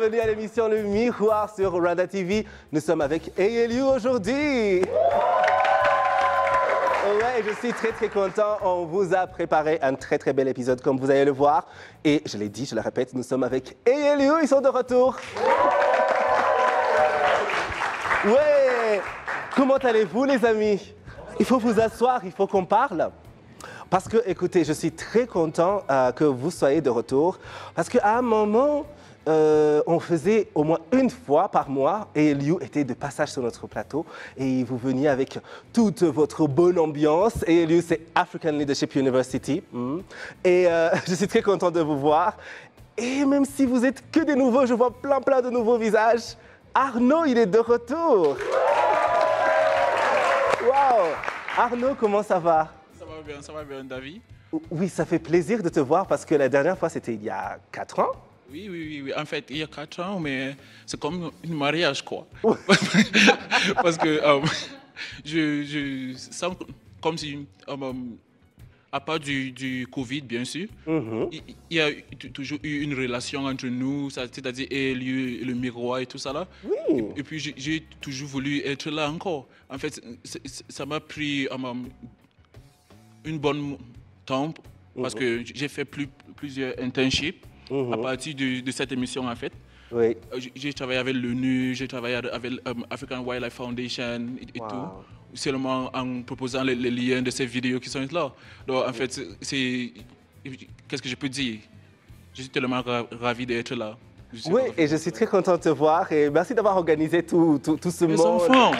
bienvenue à l'émission Le Miroir sur Rwanda TV. Nous sommes avec ALU aujourd'hui. Ouais, je suis très content. On vous a préparé un très bel épisode comme vous allez le voir. Et je l'ai dit, je le répète, nous sommes avec ALU, ils sont de retour. Ouais, comment allez-vous les amis? Il faut vous asseoir, il faut qu'on parle. Parce que, écoutez, je suis très content que vous soyez de retour. Parce qu'à un moment, on faisait au moins une fois par mois et ALU était de passage sur notre plateau et vous veniez avec toute votre bonne ambiance. Et ALU, c'est African Leadership University. Et je suis très content de vous voir. Et même si vous êtes que des nouveaux, je vois plein de nouveaux visages. Arnaud, il est de retour. Waouh! Arnaud, comment ça va? Ça va bien, David. Oui, ça fait plaisir de te voir parce que la dernière fois, c'était il y a 4 ans. Oui. En fait, il y a 4 ans, mais c'est comme un mariage, quoi. Parce que je sens comme si, à part du Covid, bien sûr, il y a toujours eu une relation entre nous, c'est-à-dire le miroir et tout ça là. Oui. Et puis, j'ai toujours voulu être là encore. En fait, ça m'a pris une bonne temps parce que j'ai fait plusieurs internships à partir de cette émission en fait. Oui. J'ai travaillé avec l'ONU, j'ai travaillé avec African Wildlife Foundation et tout, seulement en proposant les liens de ces vidéos qui sont là. Donc en fait, qu'est-ce que je peux dire? Je suis tellement ravi d'être là. Oui, et je suis très content de te voir et merci d'avoir organisé tout ce Mes monde. enfants.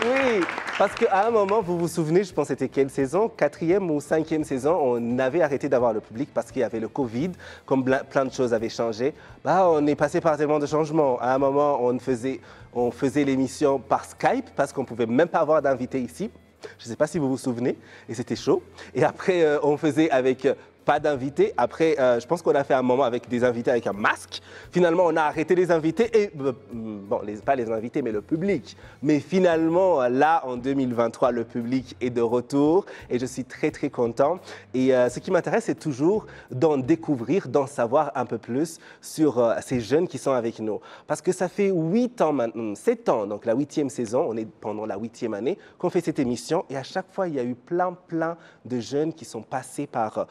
Oui, parce qu'à un moment, vous vous souvenez, je pense que c'était quelle saison? 4e ou 5e saison, on avait arrêté d'avoir le public parce qu'il y avait le Covid, comme plein de choses avaient changé. On est passé par tellement de changements. À un moment, on faisait l'émission par Skype parce qu'on ne pouvait même pas avoir d'invités ici. Je ne sais pas si vous vous souvenez, et c'était chaud. Et après, on faisait avec pas d'invités. Après, je pense qu'on a fait un moment avec des invités avec un masque. Finalement, on a arrêté les invités, et bon, pas les invités, mais le public. Mais finalement, là, en 2023, le public est de retour et je suis très content. Et ce qui m'intéresse, c'est toujours d'en découvrir, d'en savoir un peu plus sur ces jeunes qui sont avec nous. Parce que ça fait 8 ans maintenant, 7 ans, donc la 8e saison, on est pendant la 8e année, qu'on fait cette émission. Et à chaque fois, il y a eu plein de jeunes qui sont passés par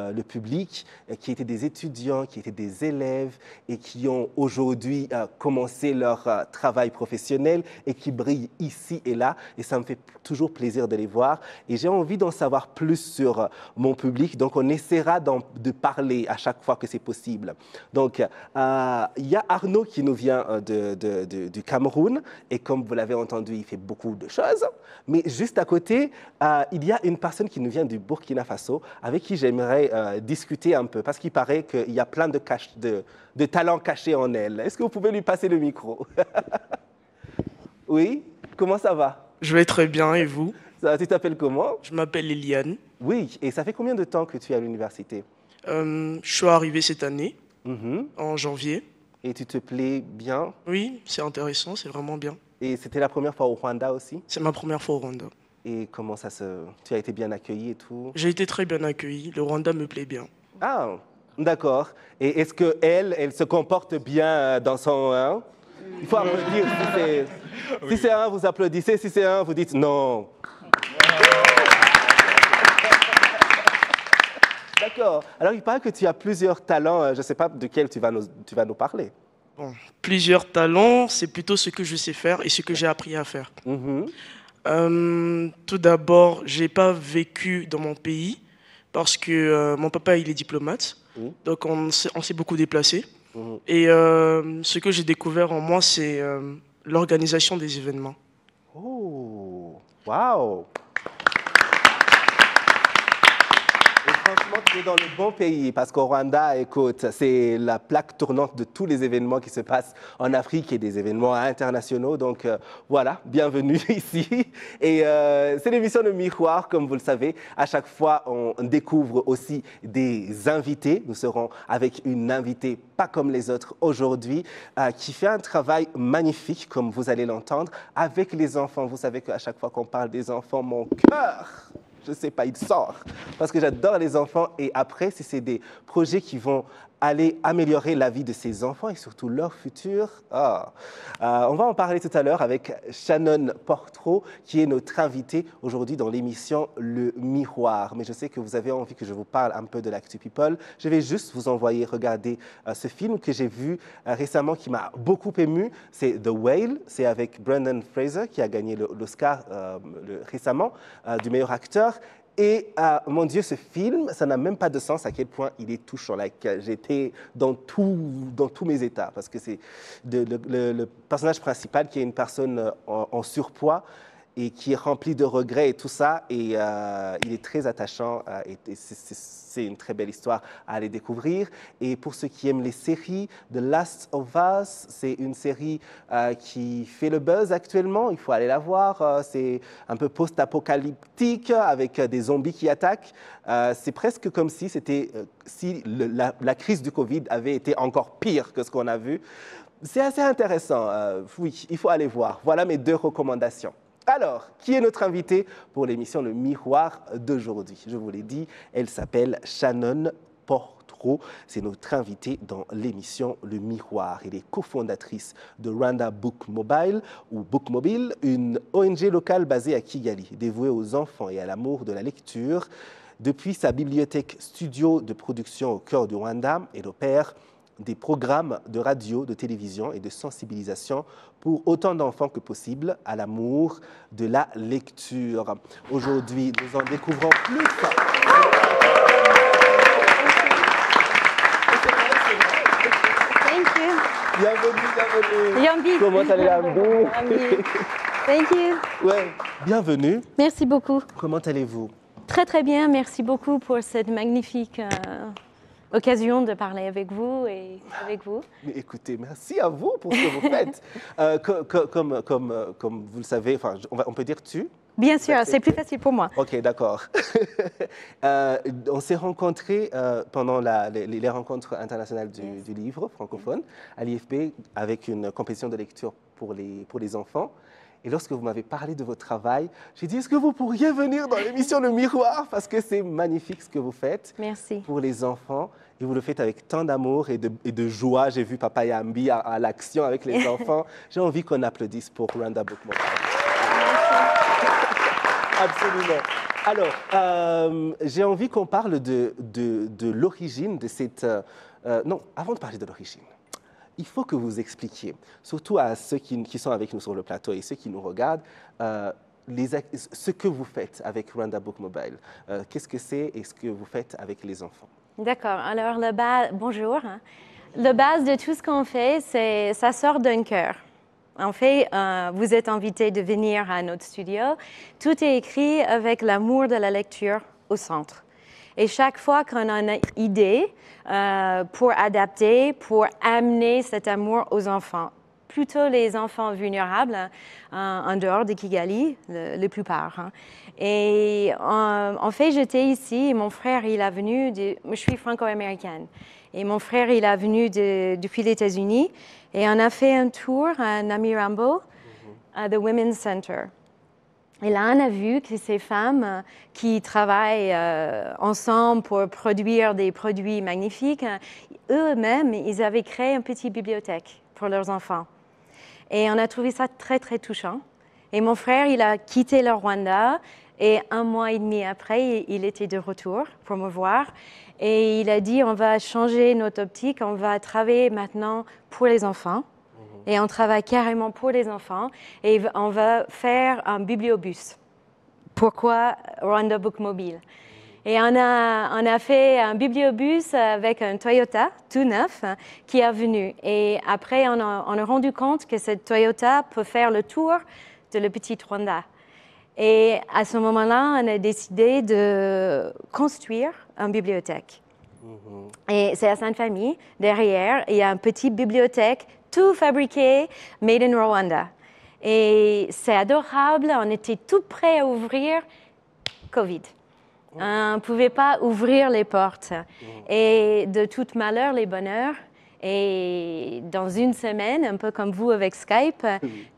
le public, qui étaient des étudiants, qui étaient des élèves et qui ont aujourd'hui commencé leur travail professionnel et qui brillent ici et là. Et ça me fait toujours plaisir de les voir. Et j'ai envie d'en savoir plus sur mon public. Donc, on essaiera de parler à chaque fois que c'est possible. Donc, il y a Arnaud qui nous vient du Cameroun. Et comme vous l'avez entendu, il fait beaucoup de choses. Mais juste à côté, il y a une personne qui nous vient du Burkina Faso avec qui j'aimerais discuter un peu, parce qu'il paraît qu'il y a plein de talents cachés en elle. Est-ce que vous pouvez lui passer le micro? Oui? Comment ça va? Je vais très bien, et vous? Tu t'appelles comment? Je m'appelle Eliane. Oui, et ça fait combien de temps que tu es à l'université? Je suis arrivé cette année, en janvier. Et tu te plais bien? Oui, c'est intéressant, c'est vraiment bien. Et c'était la première fois au Rwanda aussi? C'est ma première fois au Rwanda. Et comment tu as été bien accueilli et tout? J'ai été très bien accueilli, le Rwanda me plaît bien. Ah, d'accord. Et est-ce qu'elle se comporte bien dans son... Il faut applaudir. Si c'est un, vous applaudissez. Si c'est un, vous dites non. D'accord. Alors, il paraît que tu as plusieurs talents. Je ne sais pas de quel tu vas nous parler. Bon, plusieurs talents, c'est plutôt ce que je sais faire et ce que j'ai appris à faire. Tout d'abord, je n'ai pas vécu dans mon pays parce que mon papa, il est diplomate. Donc, on s'est beaucoup déplacé. Et ce que j'ai découvert en moi, c'est l'organisation des événements. Oh, waouh! Franchement, tu es dans le bon pays parce qu'au Rwanda, écoute, c'est la plaque tournante de tous les événements qui se passent en Afrique et des événements internationaux. Donc voilà, bienvenue ici. Et c'est l'émission Le Miroir, comme vous le savez. À chaque fois, on découvre aussi des invités. Nous serons avec une invitée pas comme les autres aujourd'hui, qui fait un travail magnifique, comme vous allez l'entendre, avec les enfants. Vous savez qu'à chaque fois qu'on parle des enfants, mon cœur... je ne sais pas, il sort. Parce que j'adore les enfants. Et après, si c'est des projets qui vont aller améliorer la vie de ses enfants et surtout leur futur. On va en parler tout à l'heure avec Shannon Portreau, qui est notre invitée aujourd'hui dans l'émission Le Miroir. Mais je sais que vous avez envie que je vous parle un peu de l'Actu People. Je vais juste vous envoyer regarder ce film que j'ai vu récemment qui m'a beaucoup ému. C'est The Whale. C'est avec Brendan Fraser qui a gagné l'Oscar récemment du meilleur acteur. Et mon Dieu, ce film, ça n'a même pas de sens à quel point il est touchant. J'étais dans tous mes états parce que c'est le personnage principal qui est une personne en surpoids et qui est rempli de regrets et tout ça. Et il est très attachant et c'est une très belle histoire à aller découvrir. Et pour ceux qui aiment les séries, The Last of Us, c'est une série qui fait le buzz actuellement. Il faut aller la voir. C'est un peu post-apocalyptique avec des zombies qui attaquent. C'est presque comme si la crise du Covid avait été encore pire que ce qu'on a vu. C'est assez intéressant. Oui, il faut aller voir. Voilà mes 2 recommandations. Alors, qui est notre invitée pour l'émission Le Miroir d'aujourd'hui? Je vous l'ai dit, elle s'appelle Shannon Portreau. C'est notre invitée dans l'émission Le Miroir. Elle est cofondatrice de Rwanda Book Mobile, ou Book Mobile, une ONG locale basée à Kigali, dévouée aux enfants et à l'amour de la lecture. Depuis sa bibliothèque studio de production au cœur du Rwanda, elle opère des programmes de radio, de télévision et de sensibilisation pour autant d'enfants que possible à l'amour de la lecture. Aujourd'hui, nous en découvrons plus. Thank you. Bienvenue. Yambi. Comment allez Yambi? Thank you. Ouais, bienvenue. Merci beaucoup. Comment allez-vous? Très très bien. Merci beaucoup pour cette magnifique occasion de parler avec vous et avec vous. Mais écoutez, merci à vous pour ce que vous faites. Comme vous le savez, on peut dire tu? Bien sûr, c'est plus facile pour moi. Ok, d'accord. On s'est rencontrés pendant les rencontres internationales du livre francophone à l'IFP avec une compétition de lecture pour les enfants. Et lorsque vous m'avez parlé de votre travail, j'ai dit, est-ce que vous pourriez venir dans l'émission Le Miroir? Parce que c'est magnifique ce que vous faites. Merci. Pour les enfants. Et vous le faites avec tant d'amour et de joie. J'ai vu Papa Yambi à l'action avec les enfants. J'ai envie qu'on applaudisse pour Rwanda Book Mobile. Absolument. Alors, j'ai envie qu'on parle de l'origine de cette... non, avant de parler de l'origine, il faut que vous expliquiez, surtout à ceux qui sont avec nous sur le plateau et ceux qui nous regardent, ce que vous faites avec Rwanda Book Mobile. Qu'est-ce que c'est et ce que vous faites avec les enfants? D'accord. Alors, bonjour. La base de tout ce qu'on fait, ça sort d'un cœur. En fait, vous êtes invité de venir à notre studio. Tout est écrit avec l'amour de la lecture au centre. Et chaque fois qu'on a une idée pour adapter, pour amener cet amour aux enfants, plutôt les enfants vulnérables en dehors de Kigali, la plupart. Et en fait, j'étais ici et mon frère, il est venu, je suis franco-américaine, et mon frère, il est venu depuis les États-Unis et on a fait un tour à Namirambo, à The Women's Center. Et là, on a vu que ces femmes qui travaillent ensemble pour produire des produits magnifiques, eux-mêmes, ils avaient créé une petite bibliothèque pour leurs enfants. Et on a trouvé ça très, très touchant. Et mon frère, il a quitté le Rwanda et 1 mois et demi après, il était de retour pour me voir. Et il a dit, on va changer notre optique, on va travailler maintenant pour les enfants. Et on travaille carrément pour les enfants et on va faire un bibliobus. Pourquoi Rwanda Book Mobile? Et on a fait un bibliobus avec un Toyota tout neuf qui est venu. Et après, on a rendu compte que cette Toyota peut faire le tour de le petit Rwanda. Et à ce moment-là, on a décidé de construire une bibliothèque. Et c'est à Sainte-Famille, derrière, il y a une petite bibliothèque tout fabriqué, made in Rwanda. Et c'est adorable, on était tout prêts à ouvrir, Covid. On ne pouvait pas ouvrir les portes. Et de tout malheur, les bonheurs, Et dans une semaine, un peu comme vous avec Skype,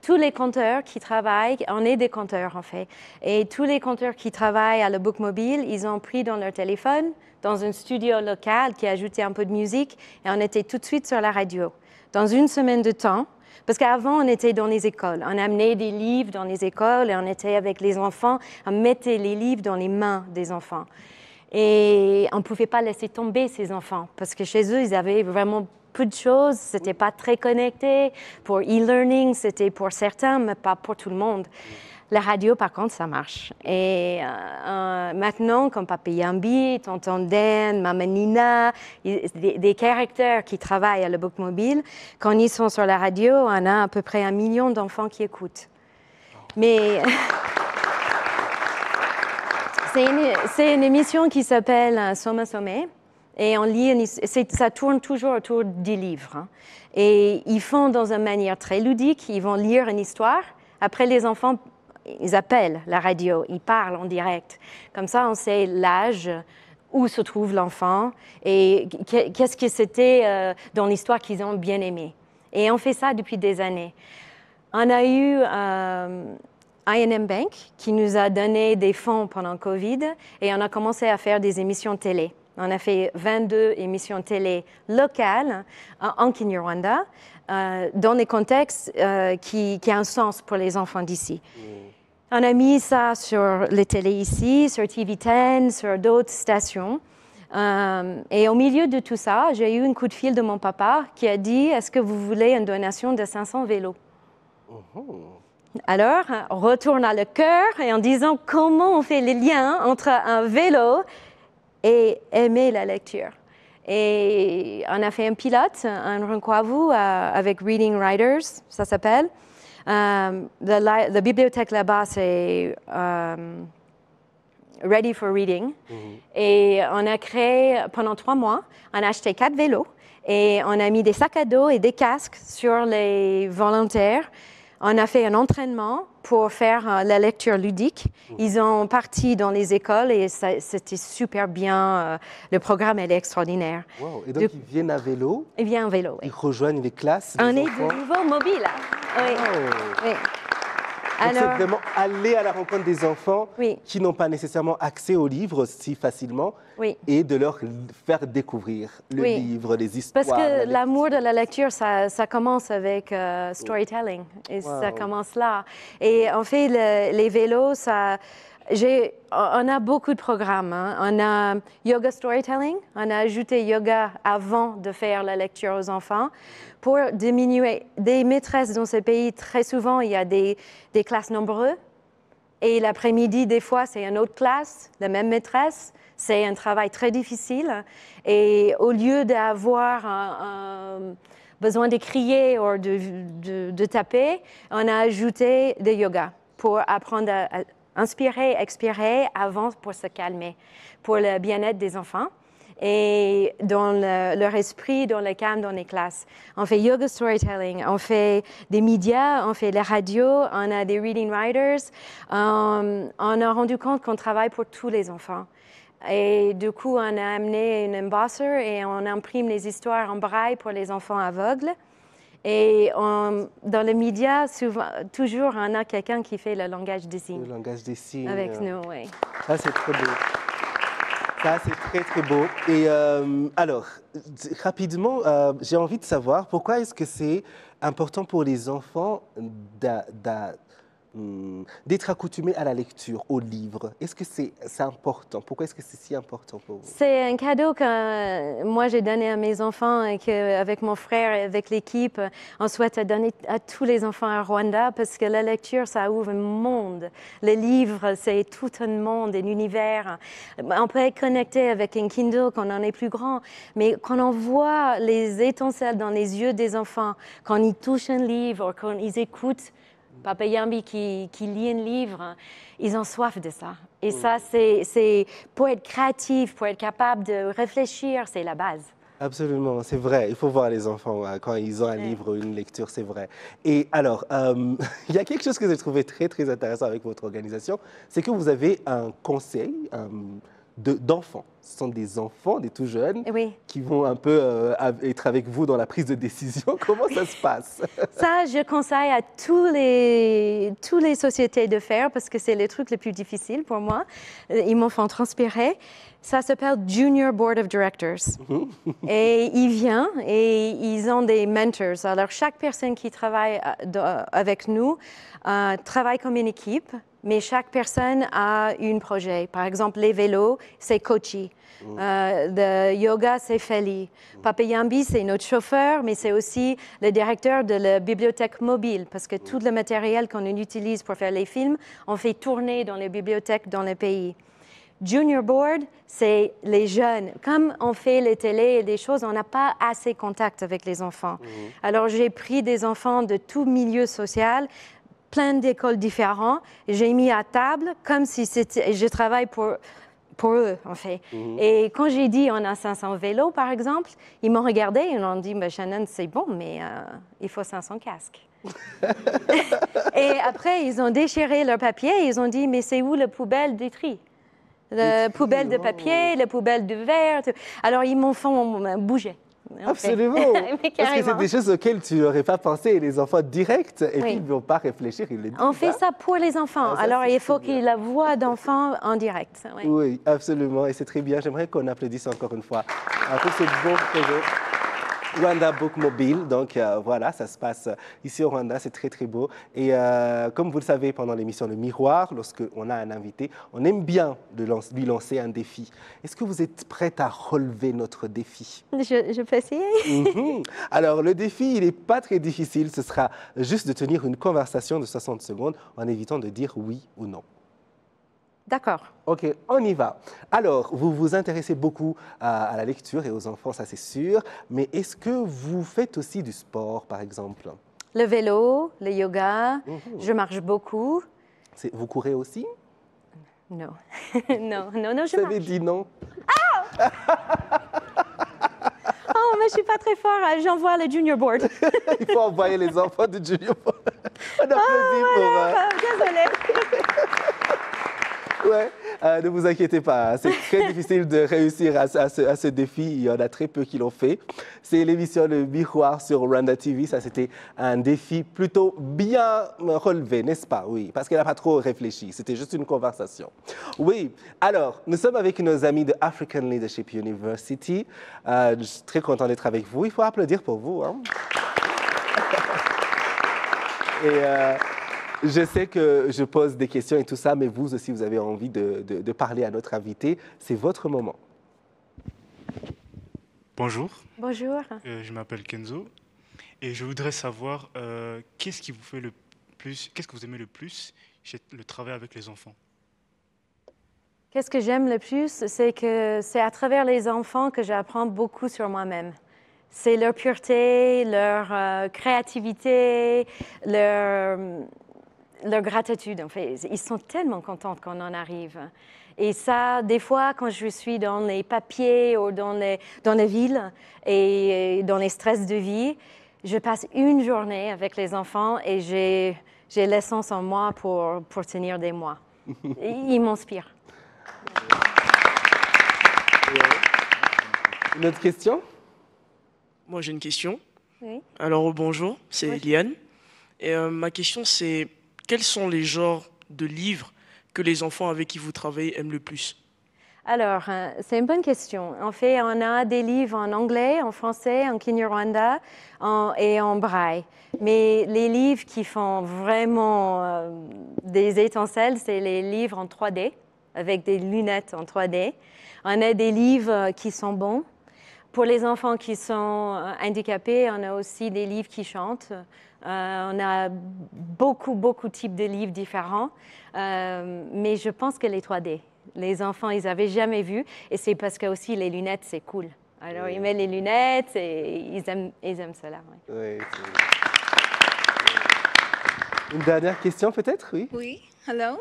tous les conteurs qui travaillent, on est des conteurs en fait, et tous les conteurs qui travaillent à la Bookmobile, ils ont pris dans leur téléphone, dans un studio local qui a ajouté un peu de musique, et on était tout de suite sur la radio. Dans une semaine de temps, parce qu'avant, on était dans les écoles. On amenait des livres dans les écoles et on était avec les enfants. On mettait les livres dans les mains des enfants. Et on ne pouvait pas laisser tomber ces enfants parce que chez eux, ils avaient vraiment peu de choses. Ce n'était pas très connecté. Pour e-learning, c'était pour certains, mais pas pour tout le monde. La radio, par contre, ça marche. Et maintenant, comme Papa Yambi, Tonton Dan, Maman Nina, des caractères qui travaillent à la Bookmobile, quand ils sont sur la radio, on a à peu près 1 million d'enfants qui écoutent. Mais c'est une émission qui s'appelle Soma Sommet. Et on lit, ça tourne toujours autour des livres. Hein. Et ils font dans une manière très ludique, ils vont lire une histoire. Après, les enfants, ils appellent la radio, ils parlent en direct. Comme ça, on sait l'âge, où se trouve l'enfant et qu'est-ce que c'était dans l'histoire qu'ils ont bien aimé. Et on fait ça depuis des années. On a eu I&M Bank qui nous a donné des fonds pendant le Covid et on a commencé à faire des émissions télé. On a fait 22 émissions télé locales en Kinyarwanda, dans des contextes qui ont un sens pour les enfants d'ici. On a mis ça sur les télés ici, sur TV10, sur d'autres stations. Et au milieu de tout ça, j'ai eu un coup de fil de mon papa qui a dit « Est-ce que vous voulez une donation de 500 vélos ?» Alors, on retourne à le cœur et en disant comment on fait les liens entre un vélo et aimer la lecture. Et on a fait un pilote, un Runkavu avec Reading Writers, ça s'appelle. La bibliothèque là-bas, c'est Ready for Reading. Et on a créé, pendant 3 mois, on a acheté 4 vélos et on a mis des sacs à dos et des casques sur les volontaires. On a fait un entraînement pour faire la lecture ludique. Ils ont parti dans les écoles et c'était super bien. Le programme est extraordinaire. Wow. Et donc, ils viennent à vélo? Ils viennent en vélo, oui. Ils rejoignent les classes? On est enfants. de nouveau mobile. Oui. Wow. Oui. Donc, c'est vraiment aller à la rencontre des enfants qui n'ont pas nécessairement accès aux livres si facilement et de leur faire découvrir le livre, les histoires. Parce que l'amour de la lecture, ça commence avec storytelling et ça commence là. Et en fait, les vélos, on a beaucoup de programmes. Hein. On a yoga storytelling, on a ajouté yoga avant de faire la lecture aux enfants pour diminuer. Des maîtresses dans ce pays, très souvent, il y a des classes nombreuses. Et l'après-midi, des fois, c'est une autre classe, la même maîtresse. C'est un travail très difficile. Et au lieu d'avoir besoin de crier ou de taper, on a ajouté des yogas pour apprendre à inspirer, expirer avant pour se calmer, pour le bien-être des enfants et dans leur esprit, dans le calme, dans les classes. On fait yoga storytelling, on fait des médias, on fait les radios, on a des reading writers. On a rendu compte qu'on travaille pour tous les enfants. Et du coup, on a amené une embosseur et on imprime les histoires en braille pour les enfants aveugles. Et dans les médias, toujours, on a quelqu'un qui fait le langage des signes. Le langage des signes. Avec nous, oui. Ça, c'est très beau. Ça, c'est très, très beau. Et alors, rapidement, j'ai envie de savoir pourquoi est-ce que c'est important pour les enfants d'être accoutumés à la lecture, aux livres. Est-ce que c'est important? Pourquoi est-ce que c'est si important pour vous? C'est un cadeau que moi j'ai donné à mes enfants et qu'avec mon frère et avec l'équipe, on souhaite donner à tous les enfants à Rwanda parce que la lecture, ça ouvre un monde. Les livres, c'est tout un monde, un univers. On peut être connecté avec un Kindle quand on est plus grand, mais quand on voit les étincelles dans les yeux des enfants, quand ils touchent un livre, quand ils écoutent Papa Yambi qui lit un livre, ils ont soif de ça. Et ça, c'est pour être créatif, pour être capable de réfléchir, c'est la base. Absolument, c'est vrai. Il faut voir les enfants quand ils ont un livre ou une lecture, c'est vrai. Et alors, il y a quelque chose que j'ai trouvé très, très intéressant avec votre organisation, c'est que vous avez un conseil d'enfants. Ce sont des enfants, des tout jeunes, Oui. qui vont un peu être avec vous dans la prise de décision. Comment ça se passe? Ça, je conseille à toutes les sociétés de faire parce que c'est le truc le plus difficile pour moi. Ils m'en font transpirer. Ça s'appelle Junior Board of Directors. Et ils viennent et ils ont des mentors. Alors, chaque personne qui travaille avec nous travaille comme une équipe, mais chaque personne a un projet. Par exemple, les vélos, c'est Kochi. Le yoga, c'est Feli. Papa Yambi, c'est notre chauffeur, mais c'est aussi le directeur de la bibliothèque mobile, parce que tout le matériel qu'on utilise pour faire les films, on fait tourner dans les bibliothèques dans le pays. Junior Board, c'est les jeunes. Comme on fait les télés et des choses, on n'a pas assez contact avec les enfants. Alors, j'ai pris des enfants de tout milieu social, plein d'écoles différentes. J'ai mis à table comme si c'était... Je travaille pour eux, en fait. Et quand j'ai dit on a 500 vélos, par exemple, ils m'ont regardé et ils m'ont dit Shannon, c'est bon, mais il faut 500 casques. Et après, ils ont déchiré leur papier et ils ont dit mais c'est où la poubelle des tri? La poubelle de papier, la poubelle de verre. Alors, ils m'ont fait bouger. Absolument. Mais parce que c'est des choses auxquelles tu n'aurais pas pensé, les enfants directs, et puis ils ne vont pas réfléchir, ils le disent. On fait ça pour les enfants. Ça, alors, il faut qu'il y ait la voix d'enfant en direct. Oui, absolument, et c'est très bien. J'aimerais qu'on applaudisse encore une fois pour ce beau projet. Rwanda Book Mobile, donc voilà, ça se passe ici au Rwanda, c'est très très beau. Et comme vous le savez, pendant l'émission Le Miroir, lorsqu'on a un invité, on aime bien lui lancer un défi. Est-ce que vous êtes prête à relever notre défi? Je peux essayer. Alors, le défi, il n'est pas très difficile, ce sera juste de tenir une conversation de 60 secondes en évitant de dire oui ou non. D'accord. OK, on y va. Alors, vous vous intéressez beaucoup à la lecture et aux enfants, ça c'est sûr. Mais est-ce que vous faites aussi du sport, par exemple? Le vélo, le yoga, je marche beaucoup. Vous courez aussi? Non. non, je marche. Vous avez dit non? Oh, mais je suis pas très fort. J'envoie le junior board. Il faut envoyer les enfants du junior board. On applaudit pour... Désolée. Ouais, ne vous inquiétez pas, c'est très difficile de réussir à ce défi. Il y en a très peu qui l'ont fait. C'est l'émission Le Miroir sur Rwanda TV. Ça, c'était un défi plutôt bien relevé, n'est-ce pas? Oui, parce qu'elle n'a pas trop réfléchi. C'était juste une conversation. Oui, alors, nous sommes avec nos amis de African Leadership University. Je suis très content d'être avec vous. Il faut applaudir pour vous. Hein? Et... je sais que je pose des questions et tout ça, mais vous aussi, vous avez envie de parler à notre invité. C'est votre moment. Bonjour. Bonjour. Je m'appelle Kenzo et je voudrais savoir qu'est-ce qui vous fait le plus, qu'est-ce que vous aimez le plus chez le travail avec les enfants? Qu'est-ce que j'aime le plus, c'est que c'est à travers les enfants que j'apprends beaucoup sur moi-même. C'est leur pureté, leur créativité, leur gratitude, en fait. Ils sont tellement contents qu'on en arrive. Et ça, des fois, quand je suis dans les papiers ou dans les villes et dans les stress de vie, je passe une journée avec les enfants et j'ai l'essence en moi pour tenir des mois. Ils m'inspirent. Une autre question? Moi, j'ai une question. Oui. Alors, bonjour, c'est Eliane. Et ma question, c'est quels sont les genres de livres que les enfants avec qui vous travaillez aiment le plus? Alors, c'est une bonne question. En fait, on a des livres en anglais, en français, en Kinyarwanda et en braille. Mais les livres qui font vraiment des étincelles, c'est les livres en 3D, avec des lunettes en 3D. On a des livres qui sont bons. Pour les enfants qui sont handicapés, on a aussi des livres qui chantent. On a beaucoup de types de livres différents. Mais je pense que les 3D, les enfants, ils n'avaient jamais vu. Et c'est parce que aussi les lunettes, c'est cool. Alors, ils mettent les lunettes et ils aiment cela. Oui. Oui. Une dernière question peut-être? Oui. Oui, hello.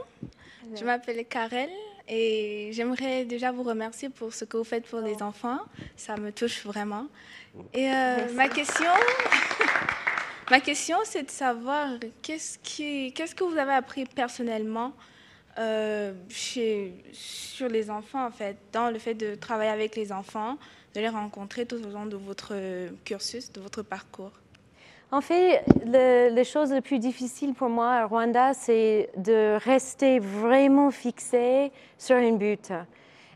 Je m'appelle Karel et j'aimerais déjà vous remercier pour ce que vous faites pour les enfants. Ça me touche vraiment. Et ma question, c'est de savoir qu'est-ce que vous avez appris personnellement sur les enfants, en fait, dans le fait de travailler avec les enfants, de les rencontrer tout au long de votre cursus, de votre parcours. En fait, les choses les plus difficiles pour moi à Rwanda, c'est de rester vraiment fixé sur une but.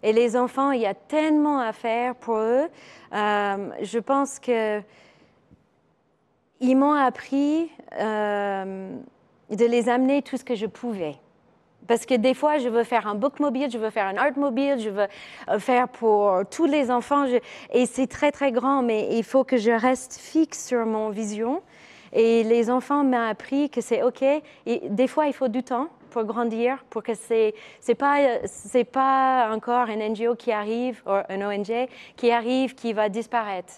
Et les enfants, il y a tellement à faire pour eux. Je pense qu'ils m'ont appris de les amener tout ce que je pouvais. Parce que des fois, je veux faire un bookmobile, je veux faire un artmobile, je veux faire pour tous les enfants. Et c'est très, très grand, mais il faut que je reste fixe sur mon vision. Et les enfants m'ont appris que c'est OK. Et des fois, il faut du temps pour grandir, pour que c'est pas encore un NGO qui arrive, ou un ONG qui arrive, qui va disparaître.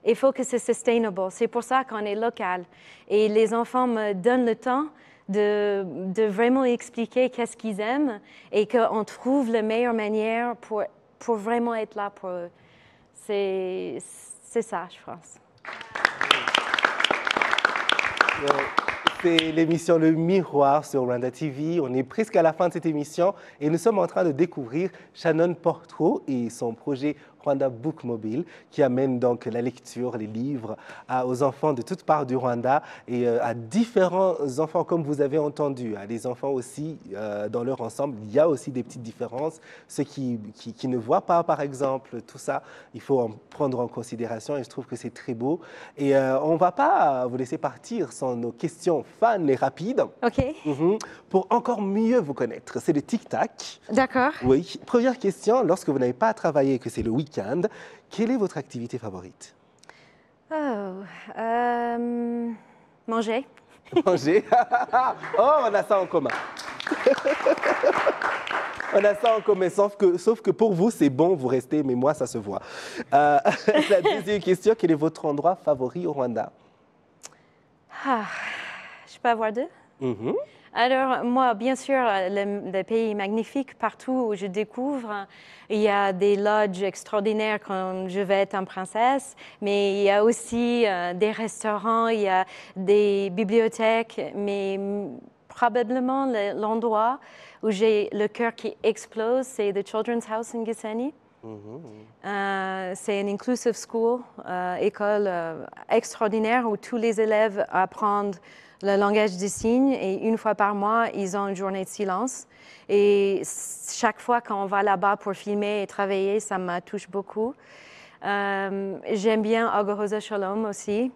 Il faut que c'est sustainable. C'est pour ça qu'on est local. Et les enfants me donnent le temps de vraiment expliquer qu'est-ce qu'ils aiment et qu'on trouve la meilleure manière pour vraiment être là pour eux. C'est ça, je pense. C'est l'émission Le Miroir sur Rwanda TV. On est presque à la fin de cette émission et nous sommes en train de découvrir Shannon Portreau et son projet Rwanda Bookmobile qui amène donc la lecture, les livres aux enfants de toutes parts du Rwanda et à différents enfants comme vous avez entendu. Les enfants aussi, dans leur ensemble, il y a aussi des petites différences. Ceux qui ne voient pas, par exemple, tout ça, il faut en prendre en considération et je trouve que c'est très beau. Et on ne va pas vous laisser partir sans nos questions fun et rapides. OK. Pour encore mieux vous connaître, c'est le tic-tac. D'accord. Oui. Première question, lorsque vous n'avez pas à travailler, que c'est le week-end, quelle est votre activité favorite? Manger. Manger. Oh, on a ça en commun. On a ça en commun, sauf que pour vous, c'est bon, vous restez, mais moi, ça se voit. La deuxième question, quel est votre endroit favori au Rwanda? Je peux avoir deux? Alors, moi, bien sûr, le pays est magnifique. Partout où je découvre, il y a des lodges extraordinaires quand je vais être une princesse, mais il y a aussi des restaurants, il y a des bibliothèques, mais probablement l'endroit où j'ai le cœur qui explose, c'est The Children's House in Gisenyi. C'est une inclusive school, école extraordinaire où tous les élèves apprennent le langage des signes et une fois par mois, ils ont une journée de silence. Et chaque fois qu'on va là-bas pour filmer et travailler, ça me touche beaucoup. J'aime bien Ogoroza Shalom aussi.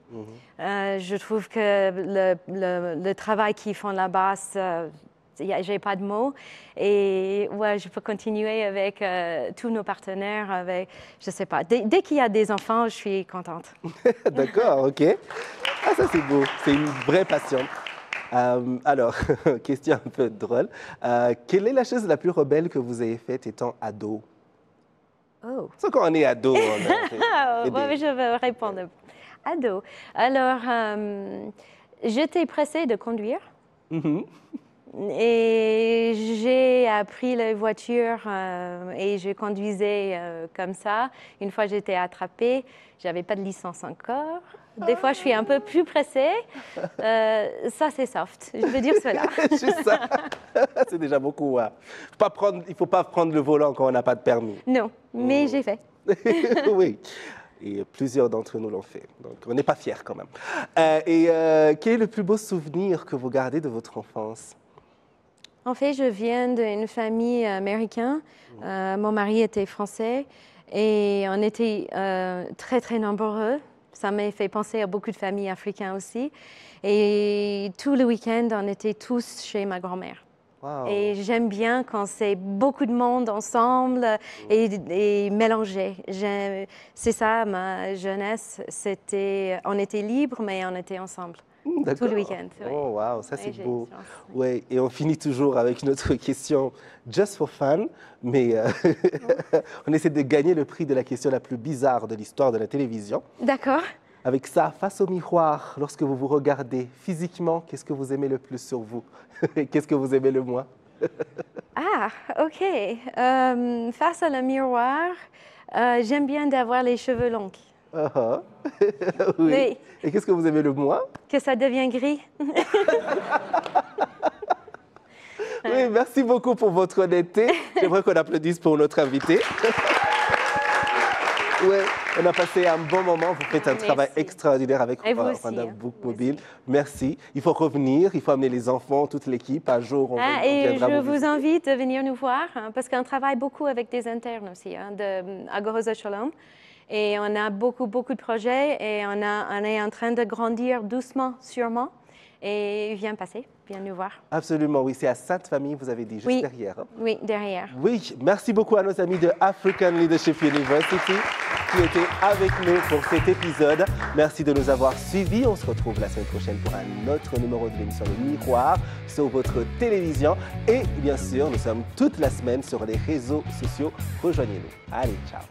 Je trouve que le travail qu'ils font là-bas, j'ai pas de mots. Et ouais, je peux continuer avec tous nos partenaires. Avec, je sais pas. Dès qu'il y a des enfants, je suis contente. D'accord, OK. Ah, ça, c'est beau. C'est une vraie passion. Alors, question un peu drôle. Quelle est la chose la plus rebelle que vous avez faite étant ado? Oh. C'est quand on est ado. Ouais, je vais répondre. Ado. Alors, j'étais pressée de conduire. Et j'ai appris la voiture et je conduisais comme ça. Une fois, j'étais attrapée. Je n'avais pas de licence encore. Des fois, je suis un peu plus pressée. Ça, c'est soft. Je veux dire cela. Juste ça. C'est déjà beaucoup. Ouais. Il ne faut pas prendre le volant quand on n'a pas de permis. Non, mais j'ai fait. Oui. Et plusieurs d'entre nous l'ont fait. Donc, on n'est pas fiers quand même. Quel est le plus beau souvenir que vous gardez de votre enfance? En fait, je viens d'une famille américaine. Mon mari était français et on était très, très nombreux. Ça m'a fait penser à beaucoup de familles africaines aussi. Et tout le week-end, on était tous chez ma grand-mère. Wow. Et j'aime bien quand c'est beaucoup de monde ensemble et mélangé. C'est ça, ma jeunesse. On était libres, mais on était ensemble. Tout le week-end. Ouais. Oh, wow, ça c'est beau. Ouais, et on finit toujours avec notre question Just for Fun, mais on essaie de gagner le prix de la question la plus bizarre de l'histoire de la télévision. D'accord. Avec ça, face au miroir, lorsque vous vous regardez physiquement, qu'est-ce que vous aimez le plus sur vous? Qu'est-ce que vous aimez le moins? OK. Face à le miroir, j'aime bien d'avoir les cheveux longs. Oui. Et qu'est-ce que vous aimez le moins? Que ça devient gris. Oui, merci beaucoup pour votre honnêteté. J'aimerais qu'on applaudisse pour notre invité. Oui, on a passé un bon moment. Vous faites un travail extraordinaire avec Rwanda Book Mobile. Merci. Il faut revenir, il faut amener les enfants, toute l'équipe. Un jour, on viendra je vous invite à venir nous voir parce qu'on travaille beaucoup avec des internes aussi à Goroza Shalom. Et on a beaucoup de projets et on est en train de grandir doucement, sûrement. Et viens nous voir. Absolument, oui. C'est à Sainte-Famille, vous avez dit, juste derrière. Hein? Oui, derrière. Oui, merci beaucoup à nos amis de African Leadership University qui étaient avec nous pour cet épisode. Merci de nous avoir suivis. On se retrouve la semaine prochaine pour un autre numéro de l'émission Le Miroir sur votre télévision. Et bien sûr, nous sommes toute la semaine sur les réseaux sociaux. Rejoignez-nous. Allez, ciao.